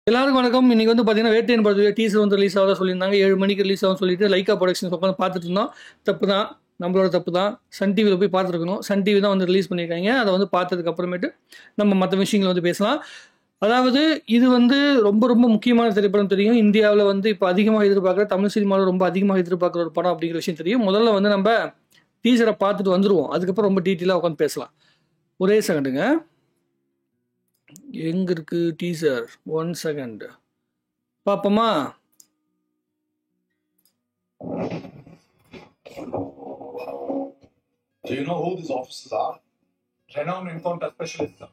எல்லாருக்கும் வணக்கம். இன்னைக்கு வந்து பார்த்தீங்கன்னா வேட்டையன் படத்துடைய டீசர் வந்து ரிலீஸ் ஆக சொல்லியிருந்தாங்க. 7 மணிக்கு ரிலீஸ் ஆகும் சொல்லிட்டு லைக்கா ப்ரொடக்ஷன்ஸ் உட்காந்து பார்த்துட்டு இருந்தோம். தப்பு தான், நம்மளோட தப்பு தான். சன் டிவியில் போய் பார்த்துருக்கணும். சன் டிவி தான் வந்து ரிலீஸ் பண்ணியிருக்காங்க. அதை வந்து பார்த்ததுக்கு அப்புறமேட்டு நம்ம மற்ற விஷயங்களை வந்து பேசலாம். அதாவது இது வந்து ரொம்ப ரொம்ப முக்கியமான திரைப்படம் தெரியும். இந்தியாவில் வந்து இப்போ அதிகமாக எதிர்பார்க்குற, தமிழ் சினிமாவில் ரொம்ப அதிகமாக எதிர்பார்க்குற ஒரு படம் அப்படிங்கிற விஷயம் தெரியும். முதல்ல வந்து நம்ம டீசரை பார்த்துட்டு வந்துடுவோம். அதுக்கப்புறம் ரொம்ப டீட்டெயிலாக உட்காந்து பேசலாம். ஒரே செகண்டுங்க, எங்க இருக்கு டீசர்? 1 செகண்ட் பாப்போமா? Do you know who these officers are? Renowned encounter specialists.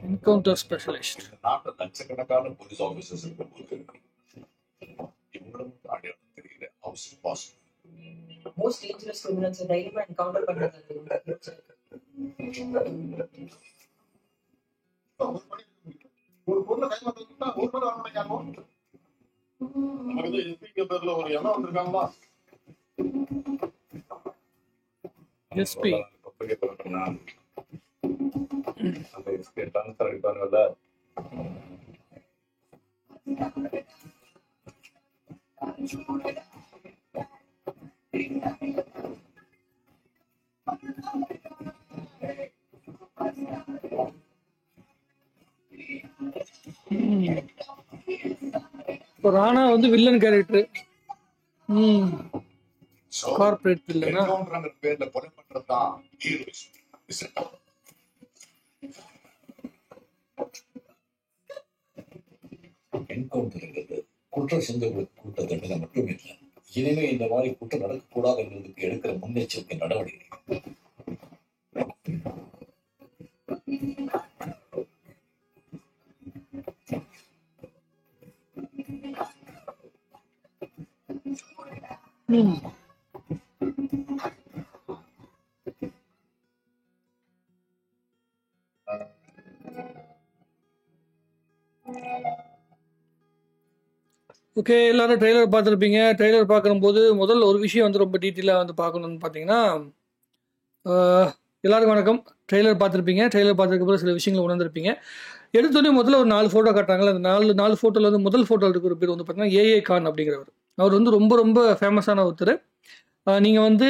Encounter specialist. நாட்டு லட்சக்கணக்கான போலீஸ் ஆஃபீஸர்ஸ் இருக்கு. இவங்களும் அடையாளம் தெரியல. ஹவுஸ் பாஸ். Most dangerous criminals தைரியமா என்கவுண்டர் பண்றது ஒரு பொருளை கைமாத்திட்டா ஒரு பேர் வாங்க மாட்டாங்க. நமக்கு எஸ்பி பேர்ல ஒரு எண்ணம் வந்திருக்காங்களா? எஸ்பி அந்த எஸ்பி ட்ரான்ஸ்ஃபர் அடிப்பாங்கல்ல. இப்போ ராணா வந்து வில்லன் கேரக்டர். கார்ப்பரேட் வில்லனா? என்கவுண்டர்ங்கிற பேர்ல கொலை பண்றதுதான் ஹீரோயிசம். என்கவுண்டர்ங்கிறது குற்றம் செஞ்சவர்களுக்கு கூட்ட தண்டனை மட்டும் இல்லை, இனிமே இந்த மாதிரி குற்றம் நடக்கக்கூடாது என்பதற்கு எடுக்கிற முன்னெச்சரிக்கை நடவடிக்கை. ஓகே, எல்லாரும் ட்ரெய்லர் பார்த்துருப்பீங்க. ட்ரெய்லர் பார்க்கும்போது முதல்ல ஒரு விஷயம் வந்து ரொம்ப டீட்டெயிலாக வந்து பார்க்கணும்னு பார்த்தீங்கன்னா, எல்லாருக்கும் வணக்கம். ட்ரெய்லர் பார்த்துருப்பீங்க. ட்ரெய்லர் பார்த்ததுக்கப்புறம் சில விஷயங்களை உணர்ந்திருப்பீங்க. எடுத்தோடனே முதல்ல ஒரு 4 ஃபோட்டோ காட்டுறாங்களா. அந்த நாலு ஃபோட்டோவில் வந்து முதல் ஃபோட்டோவில் இருக்கிற பேர் வந்து பார்த்தீங்கன்னா ஏஏ கான் அப்படிங்கிறவர். அவர் வந்து ரொம்ப ரொம்ப ஃபேமஸான ஒருத்தர். நீங்கள் வந்து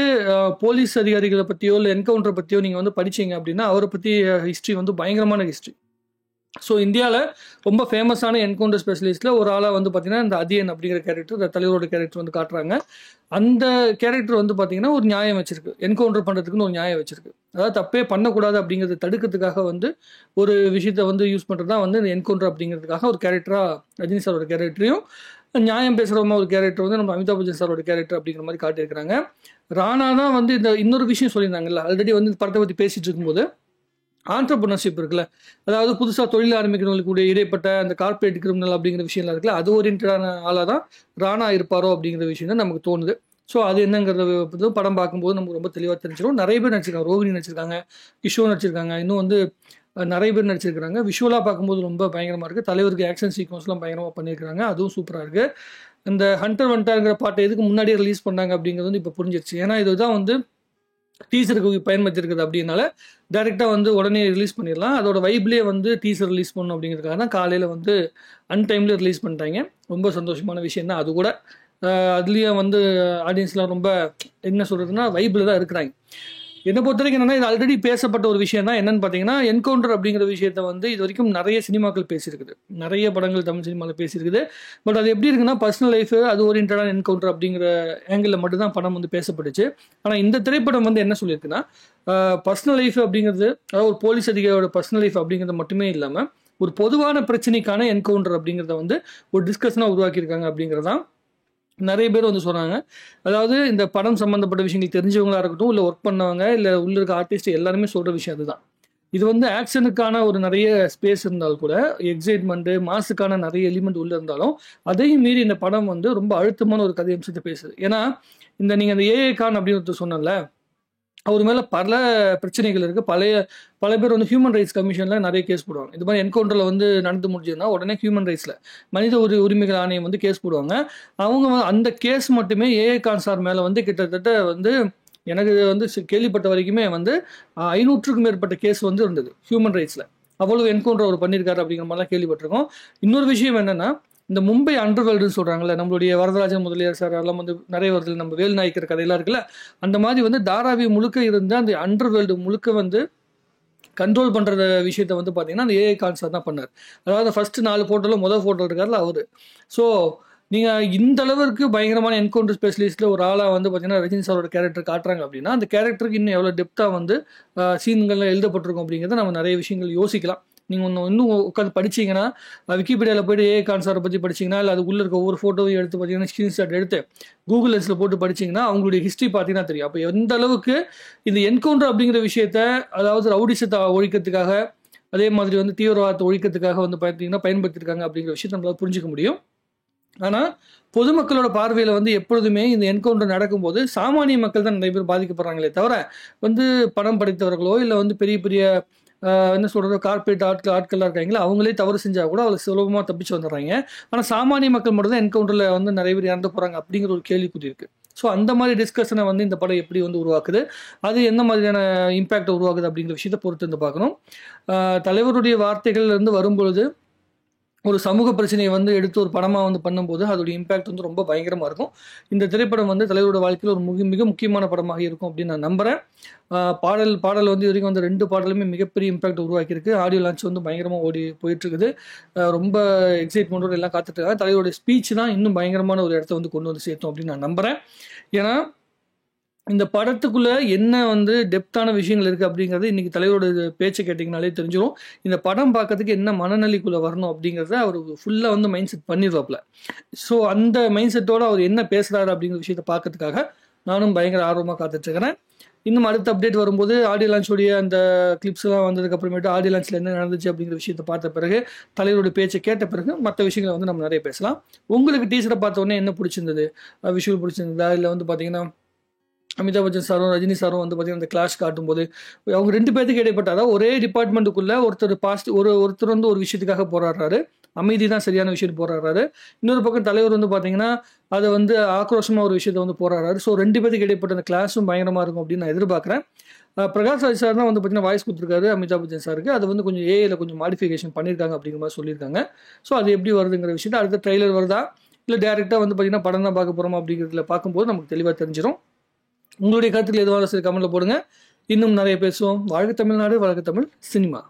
போலீஸ் அதிகாரிகளை பற்றியோ இல்லை என்கவுண்டரை பற்றியோ நீங்கள் வந்து படிச்சீங்க அப்படின்னா அவரை பற்றி ஹிஸ்ட்ரி வந்து பயங்கரமான ஹிஸ்ட்ரி. ஸோ இந்தியாவில் ரொம்ப ஃபேமஸான என்கவுண்டர் ஸ்பெஷலிஸ்ட்டில் ஒரு ஆளாக வந்து பார்த்தீங்கன்னா இந்த அதியன் அப்படிங்கிற கேரக்டர், இந்த தலைவரோட கேரக்டர் வந்து காட்டுறாங்க. அந்த கேரக்டர் வந்து பார்த்தீங்கன்னா ஒரு நியாயம் வச்சிருக்கு. என்கவுண்டர் பண்ணுறதுக்குன்னு ஒரு நியாயம் வச்சிருக்கு. அதாவது தப்பே பண்ணக்கூடாது அப்படிங்கிறத தடுக்கிறதுக்காக வந்து ஒரு விஷயத்தை வந்து யூஸ் பண்ணுறது தான் வந்து இந்த என்கவுண்டர் அப்படிங்கிறதுக்காக ஒரு கேரக்டராக ரஜினி சாரோட கேரக்டரையும், நியாயம் பேசுகிறவங்க ஒரு கேரக்டர் வந்து நம்ம அமிதாப் பச்சன் சாரோட கேரக்டர் அப்படிங்கிற மாதிரி காட்டியிருக்கிறாங்க. ராணா தான் வந்து இந்த இன்னொரு விஷயம் சொல்லியிருந்தாங்கல்ல, ஆல்ரெடி வந்து படத்தை பற்றி பேசிகிட்டு இருக்கும்போது ஆண்டர்பிரினர்ஷிப் இருக்குல்ல, அதாவது புதுசாக தொழில் ஆரம்பிக்கிறவங்களுக்கு இடைப்பட்ட அந்த கார்பரேட் கிரிமினல் அப்படிங்கிற விஷயம்லாம் இருக்குல்ல, அது ஓரியன்டான ஆளாக தான் ராணா இருப்பாரோ அப்படிங்கிற விஷயம் தான் நமக்கு தோணுது. ஸோ அது என்னங்கிறத படம் பார்க்கும்போது நமக்கு ரொம்ப தெளிவாக தெரிஞ்சிடும். நிறைய பேர் நடிச்சிருக்காங்க. ரோகிணி நடிச்சிருக்காங்க, கிஷோர் நடிச்சிருக்காங்க, இன்னும் வந்து நிறைய பேர் நடிச்சிருக்கிறாங்க. விஷுவலாக பார்க்கும்போது ரொம்ப பயங்கரமாக இருக்குது. தலைவருக்கு ஆக்ஷன் சீக்வன்ஸ்லாம் பயங்கரமாக பண்ணியிருக்கிறாங்க. அதுவும் சூப்பராக இருக்குது. இந்த ஹண்டர் வண்டாங்கிற பாட்டை எதுக்கு முன்னாடியே ரிலீஸ் பண்ணாங்க அப்படிங்கிறது வந்து இப்போ புரிஞ்சிருச்சு. ஏன்னா இதுதான் வந்து டீசருக்கு பயன்படுத்திருக்குது. அப்படின்னால டைரெக்டாக வந்து உடனே ரிலீஸ் பண்ணிடலாம். அதோட வைப்லேயே வந்து டீசர் ரிலீஸ் பண்ணணும் அப்படிங்கிறதுக்காக தான் காலையில் வந்து அன்டைமில் ரிலீஸ் பண்ணிட்டாங்க. ரொம்ப சந்தோஷமான விஷயம் தான் அது கூட. அதுலேயும் வந்து ஆடியன்ஸ்லாம் ரொம்ப என்ன சொல்கிறதுனா வைப்பில் தான் இருக்கிறாங்க. என்னை பொறுத்த வரைக்கும் என்னென்னா, இது ஆல்ரெடி பேசப்பட்ட ஒரு விஷயம் தான். என்னென்னு பார்த்தீங்கன்னா, என்கவுண்டர் அப்படிங்கிற விஷயத்த வந்து இது வரைக்கும் நிறைய சினிமாக்கள் பேசியிருக்குது, நிறைய படங்கள் தமிழ் சினிமாவில் பேசியிருக்குது. பட் அது எப்படி இருக்குன்னா, பர்சனல் லைஃப் அது ஓரியன்டான என்கவுண்டர் அப்படிங்கிற ஆங்கிளில் மட்டும்தான் படம் வந்து பேசப்பட்டுச்சு. ஆனால் இந்த திரைப்படம் வந்து என்ன சொல்லியிருக்குன்னா, பர்சனல் லைஃப் அப்படிங்கிறது, அதாவது ஒரு போலீஸ் அதிகாரியோட பர்சனல் லைஃப் அப்படிங்கிறது மட்டுமே இல்லாமல் ஒரு பொதுவான பிரச்சனைக்கான என்கவுண்டர் அப்படிங்கிறத வந்து ஒரு டிஸ்கஷனாக உருவாக்கியிருக்காங்க அப்படிங்கிறதான் நிறைய பேர் வந்து சொன்னாங்க. அதாவது இந்த படம் சம்மந்தப்பட்ட விஷயங்கள் தெரிஞ்சவங்களா இருக்கட்டும், இல்லை ஒர்க் பண்ணவங்க, இல்லை உள்ள இருக்க ஆர்டிஸ்ட் எல்லாருமே சொல்கிற விஷயம் அதுதான். இது வந்து ஆக்ஷனுக்கான ஒரு நிறைய ஸ்பேஸ் இருந்தாலும் கூட, எக்ஸைட்மெண்ட்டு மாசுக்கான நிறைய எலிமெண்ட் உள்ளே இருந்தாலும், அதையும் மீறி இந்த படம் வந்து ரொம்ப அழுத்தமான ஒரு கதை அம்சத்தை பேசுது. ஏன்னா நீங்கள் அந்த ஏஏ கான் அப்படின்னு ஒருத்தர் சொன்னல, அவர் மேலே பல பிரச்சனைகள் இருக்குது. பல பேர் வந்து ஹியூமன் ரைட்ஸ் கமிஷனில் நிறைய கேஸ் போடுவாங்க. இது மாதிரி என்கவுண்டரில் வந்து நடந்து முடிஞ்சதுன்னா உடனே ஹியூமன் ரைட்ஸில் மனித உரிமைகள் ஆணையம் வந்து கேஸ் போடுவாங்க. அவங்க அந்த கேஸ் மட்டுமே ஏஏ கான் சார் மேலே வந்து கிட்டத்தட்ட வந்து எனக்கு வந்து கேள்விப்பட்ட வரைக்குமே வந்து 500க்கும் மேற்பட்ட கேஸ் வந்து இருந்தது ஹியூமன் ரைட்ஸில். அவ்வளவு என்கவுண்டர் அவர் பண்ணியிருக்காரு அப்படிங்கிற மாதிரிலாம் கேள்விப்பட்டிருக்கோம். இன்னொரு விஷயம் என்னன்னா, இந்த மும்பை அண்டர்வேர்ல்டுன்னு சொல்றாங்கல்ல, நம்மளுடைய வரதராஜன் முதலியார் சார் எல்லாம் வந்து நிறைய வருது, நம்ம வேல் நாயக்கர் கதையெல்லாம் இருக்குல்ல, அந்த மாதிரி வந்து தாராவி முழுக்க இருந்த அந்த அண்டர்வேர்ல்டு முழுக்க வந்து கண்ட்ரோல் பண்ற விஷயத்த வந்து பாத்தீங்கன்னா அந்த ஏஐ கான் சார் தான் பண்ணார். அதாவது ஃபர்ஸ்ட் 4 போட்டோல முதல் போட்டோ இருக்காருல அவரு. ஸோ நீங்க இந்த அளவுக்கு பயங்கரமான என்கவுண்டர் ஸ்பெஷலிஸ்ட்ல ஒரு ஆளா வந்து பாத்தீங்கன்னா ரஜினி சாரோட கேரக்டர் காட்டுறாங்க அப்படின்னா, அந்த கேரக்டருக்கு இன்னும் எவ்வளவு டெப்தா வந்து சீன்கள் எழுதப்பட்டிருக்கும் அப்படிங்கிறத நம்ம நிறைய விஷயங்கள் யோசிக்கலாம். நீங்க இன்னும் உட்காந்து படிச்சீங்கன்னா, விக்கிபீடியால போயிட்டு ஏஐ கான் சாரை பத்தி படிச்சீங்கன்னா, இல்லை அதுக்குள்ள இருக்க ஒவ்வொரு போட்டோவையும் எடுத்து பார்த்தீங்கன்னா ஸ்கிரீன்ஷாட் எடுத்து கூகுள் லென்ஸ்ல போட்டு படிச்சீங்கன்னா அவங்களுடைய ஹிஸ்டரி பார்த்தீங்கன்னா தெரியும். அப்போ எந்த அளவுக்கு இந்த என்கவுண்டர் அப்படிங்கிற விஷயத்த, அதாவது ரவுடிசத்தை ஒழிக்கிறதுக்காக, அதே மாதிரி வந்து தீவிரவாதத்தை ஒழிக்கிறதுக்காக வந்து பார்த்தீங்கன்னா பயன்படுத்திருக்காங்க அப்படிங்கிற விஷயத்தை நம்மளால புரிஞ்சுக்க முடியும். ஆனால் பொதுமக்களோட பார்வையில் வந்து எப்பொழுதுமே இந்த என்கவுண்டர் நடக்கும்போது சாமானிய மக்கள் தான் நிறைய பேர் பாதிக்கப்படுறாங்களே தவிர வந்து பணம் படைத்தவர்களோ இல்லை வந்து பெரிய பெரிய என்ன சொல்கிறது கார்பரேட் ஆட்கள்லாம் இருக்காங்களா, அவங்களே தவறு செஞ்சால் கூட அவ்வளோ சுலபமாக தப்பிச்சு வந்துடுறாங்க. ஆனால் சாமானிய மக்கள் மட்டும் தான் என்கவுண்டரில் வந்து நிறைய பேர் இறந்து போகிறாங்க அப்படிங்கிற ஒரு கேள்விக்குறி இருக்குது. ஸோ அந்த மாதிரி டிஸ்கஷனை வந்து இந்த படம் எப்படி வந்து உருவாக்குது, அது எந்த மாதிரியான இம்பேக்டை உருவாக்குது அப்படிங்கிற விஷயத்தை பொறுத்து வந்து பார்க்கணும். தலைவருடைய வார்த்தைகள்லேருந்து வரும்பொழுது ஒரு சமூக பிரச்சனையை வந்து எடுத்து ஒரு படமாக வந்து பண்ணும்போது அதோடைய இம்பாக்ட் வந்து ரொம்ப பயங்கரமாக இருக்கும். இந்த திரைப்படம் வந்து தலைவரோட வாழ்க்கையில் ஒரு மிக முக்கியமான படமாக இருக்கும் அப்படின்னு நான் நம்புகிறேன். பாடல் வந்து இது வரைக்கும் வந்து 2 பாடலுமே மிகப்பெரிய இம்பாக்ட் உருவாக்கியிருக்கு. ஆடியோ லான்ச் வந்து பயங்கரமாக போயிட்டுருக்குது. ரொம்ப எக்ஸைட்மெண்ட்டோடு எல்லாம் காத்துட்ருக்காங்க. தலைவருடைய ஸ்பீச் தான் இன்னும் பயங்கரமான ஒரு இடத்த வந்து கொண்டு வந்து சேர்த்தோம் அப்படின்னு நான் நம்புகிறேன். ஏன்னா இந்த படத்துக்குள்ள என்ன வந்து டெப்தான விஷயங்கள் இருக்குது அப்படிங்கிறது இன்னைக்கு தலைவரோட பேச்சை கேட்டிங்கனாலே தெரிஞ்சிடும். இந்த படம் பார்க்கறதுக்கு என்ன மனநிலைக்குள்ளே வரணும் அப்படிங்கிறத அவர் ஃபுல்லாக வந்து மைண்ட் செட் பண்ணிடுவாப்புல. ஸோ அந்த மைண்ட் செட்டோடு அவர் என்ன பேசுகிறாரு அப்படிங்கிற விஷயத்தை பார்க்கறதுக்காக நானும் பயங்கர ஆர்வமாக காத்துட்ருக்கிறேன். இன்னும் அடுத்த அப்டேட் வரும்போது ஆடியோ லான்ச்சோடைய அந்த கிளிப்ஸ்லாம் வந்ததுக்கு அப்புறமேட்டு ஆடியோ லான்ச்சில் என்ன நடந்துச்சு அப்படிங்கிற விஷயத்தை பார்த்த பிறகு, தலைவருடைய பேச்சை கேட்ட பிறகு மற்ற விஷயங்களை வந்து நம்ம நிறைய பேசலாம். உங்களுக்கு டீச்சரை பார்த்த உடனே என்ன பிடிச்சிருந்தது? விஷுவல் பிடிச்சிருந்ததா, இல்லை வந்து பார்த்தீங்கன்னா அமிதாப் பச்சன் சாரும் ரஜினி சாரும் வந்து பார்த்தீங்கன்னா அந்த கிளாஷ் காட்டும்போது அவங்க 2 பேருக்கு இடைப்பட்ட, அதாவது ஒரே டிபார்ட்மெண்ட்டுக்குள்ள ஒருத்தர் வந்து ஒரு விஷயத்துக்காக போராடுறாரு, அமைதி தான் சரியான விஷயத்துக்கு போராடுறாரு. இன்னொரு பக்கம் தலைவர் வந்து பார்த்தீங்கன்னா அதை வந்து ஆக்ரோஷமாக ஒரு விஷயத்தை வந்து போராடுறாரு. ஸோ 2 பேருக்கு இடைப்பட்ட அந்த கிளாஸும் பயங்கரமாக இருக்கும் அப்படின்னு நான் எதிர்பார்க்குறேன். பிரகாஷ் ராஜ் சார் தான் வந்து பார்த்தீங்கன்னா வாய்ஸ் கொடுத்துருக்காரு அமிதாப் பச்சன் சாருக்கு. அது வந்து கொஞ்சம் ஏஐல கொஞ்சம் மாடிஃபிகேஷன் பண்ணியிருக்காங்க அப்படிங்கிற மாதிரி சொல்லியிருக்காங்க. ஸோ அது எப்படி வருதுங்கிற விஷயத்தை அடுத்த ட்ரெய்லர் வருதா இல்லை டேரெக்டாக வந்து பார்த்தீங்கன்னா படம் தான் பார்க்க போகிறோமா அப்படிங்கிறதுல பார்க்கும்போது நமக்கு தெளிவாக தெரிஞ்சிடும். உங்களுடைய கருத்துக்கள் எதுவாக சரி கமெண்ட்ல போடுங்க. இன்னும் நிறைய பேசுவோம். வாழ்க தமிழ்நாடு, வாழ்க தமிழ் சினிமா.